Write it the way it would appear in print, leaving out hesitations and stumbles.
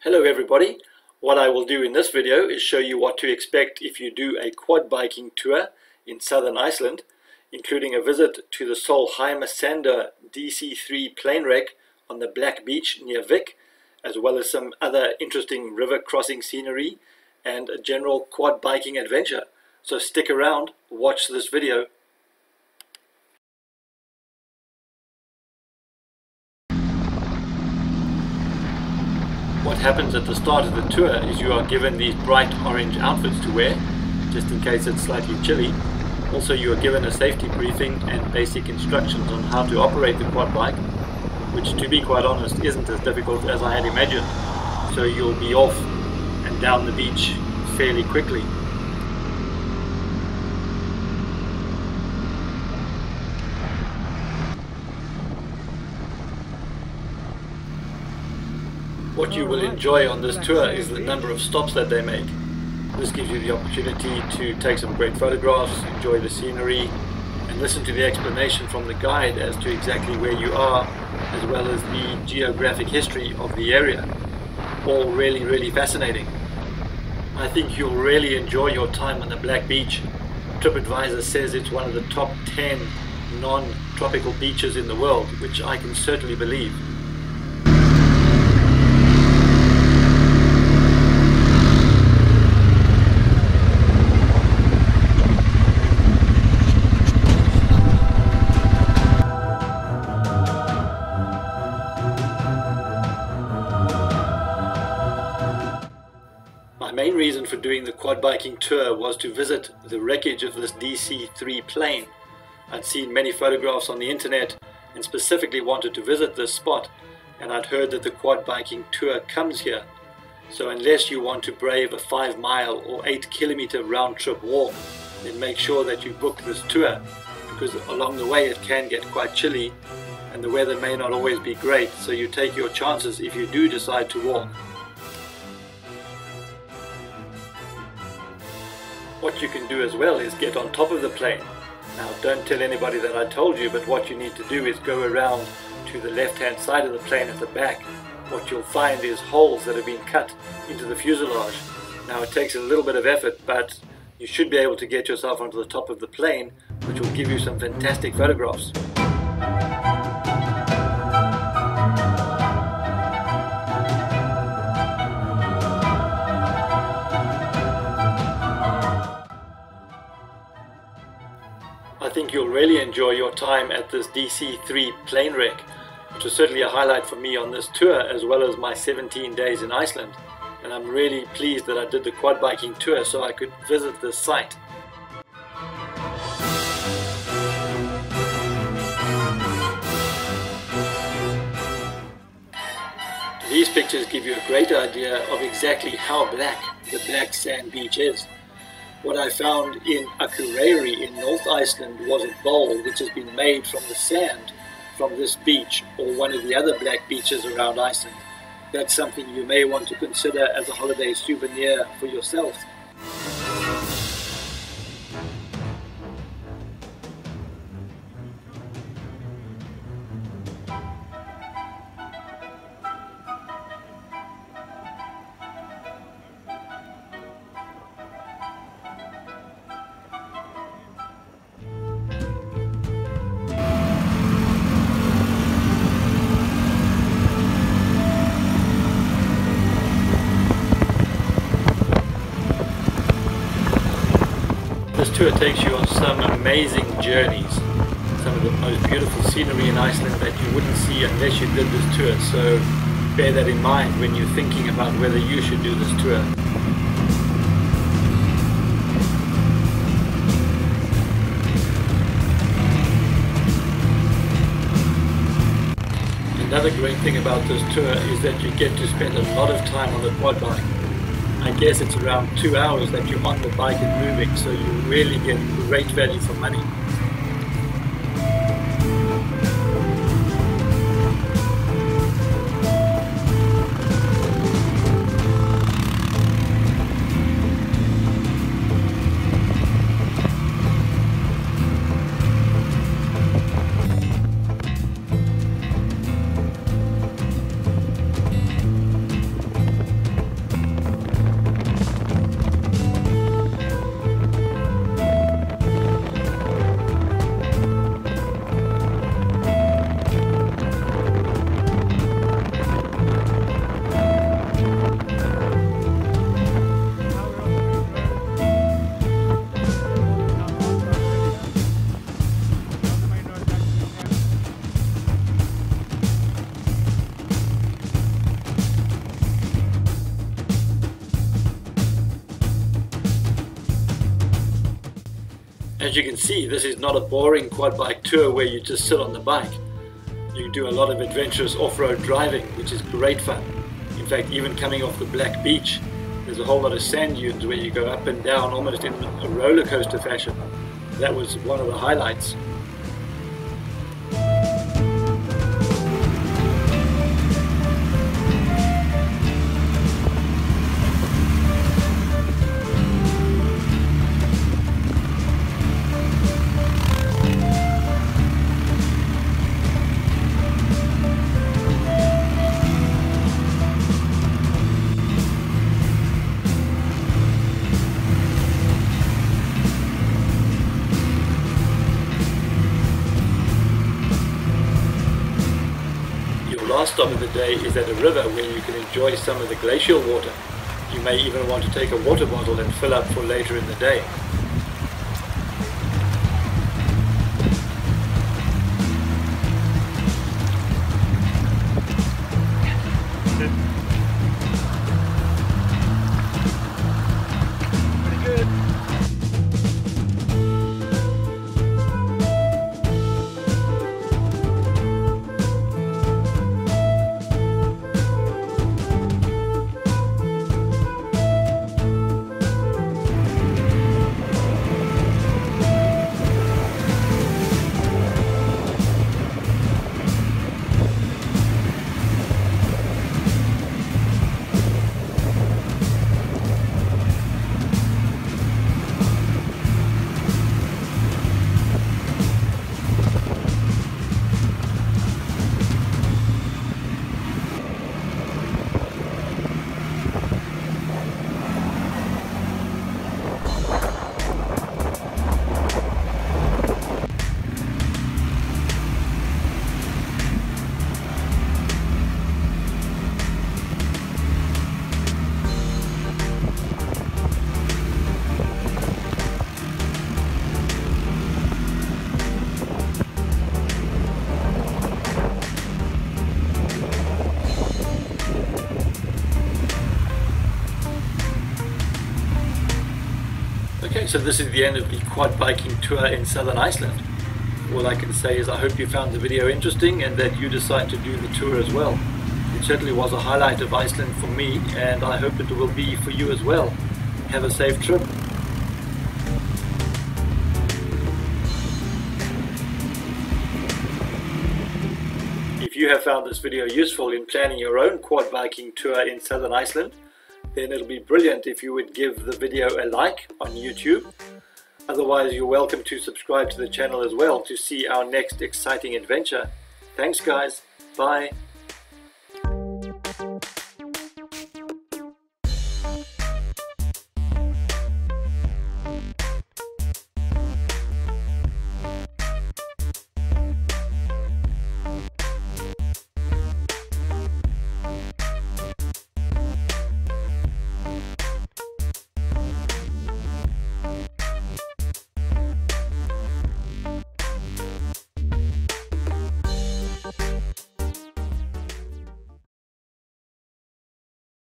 Hello everybody. What I will do in this video is show you what to expect if you do a quad biking tour in southern Iceland, including a visit to the Solheimasandur DC-3 plane wreck on the Black Beach near Vik, as well as some other interesting river crossing scenery and a general quad biking adventure. So stick around, watch this video. What happens at the start of the tour is you are given these bright orange outfits to wear, just in case it's slightly chilly. Also, you are given a safety briefing and basic instructions on how to operate the quad bike, which, to be quite honest, isn't as difficult as I had imagined. So you'll be off and down the beach fairly quickly. What you will enjoy on this tour is the number of stops that they make. This gives you the opportunity to take some great photographs, enjoy the scenery, and listen to the explanation from the guide as to exactly where you are, as well as the geographic history of the area. All really fascinating. I think you'll really enjoy your time on the Black Beach. TripAdvisor says it's one of the top 10 non-tropical beaches in the world, which I can certainly believe. My main reason for doing the quad biking tour was to visit the wreckage of this DC-3 plane. I'd seen many photographs on the internet and specifically wanted to visit this spot, and I'd heard that the quad biking tour comes here. So unless you want to brave a 5-mile or 8-kilometer round-trip walk, then make sure that you book this tour, because along the way it can get quite chilly and the weather may not always be great, so you take your chances if you do decide to walk. What you can do as well is get on top of the plane. Now, don't tell anybody that I told you, but what you need to do is go around to the left-hand side of the plane at the back. What you'll find is holes that have been cut into the fuselage. Now, it takes a little bit of effort, but you should be able to get yourself onto the top of the plane, which will give you some fantastic photographs. I think you'll really enjoy your time at this DC-3 plane wreck, which was certainly a highlight for me on this tour, as well as my 17 days in Iceland. And I'm really pleased that I did the quad biking tour so I could visit this site. These pictures give you a great idea of exactly how black the black sand beach is. What I found in Akureyri in North Iceland was a bowl which has been made from the sand from this beach or one of the other black beaches around Iceland. That's something you may want to consider as a holiday souvenir for yourself. This tour takes you on some amazing journeys, some of the most beautiful scenery in Iceland that you wouldn't see unless you did this tour, so bear that in mind when you're thinking about whether you should do this tour. Another great thing about this tour is that you get to spend a lot of time on the quad bike. I guess it's around 2 hours that you're on the bike and moving, so you really get great value for money. As you can see, this is not a boring quad bike tour where you just sit on the bike. You do a lot of adventurous off-road driving, which is great fun. In fact, even coming off the black beach, there's a whole lot of sand dunes where you go up and down almost in a roller coaster fashion. That was one of the highlights. Last stop of the day is at a river where you can enjoy some of the glacial water. You may even want to take a water bottle and fill up for later in the day. Okay, so this is the end of the quad biking tour in southern Iceland. All I can say is I hope you found the video interesting and that you decide to do the tour as well. It certainly was a highlight of Iceland for me, and I hope it will be for you as well. Have a safe trip. If you have found this video useful in planning your own quad biking tour in southern Iceland, then it'll be brilliant if you would give the video a like on YouTube. Otherwise, you're welcome to subscribe to the channel as well to see our next exciting adventure. Thanks guys, bye.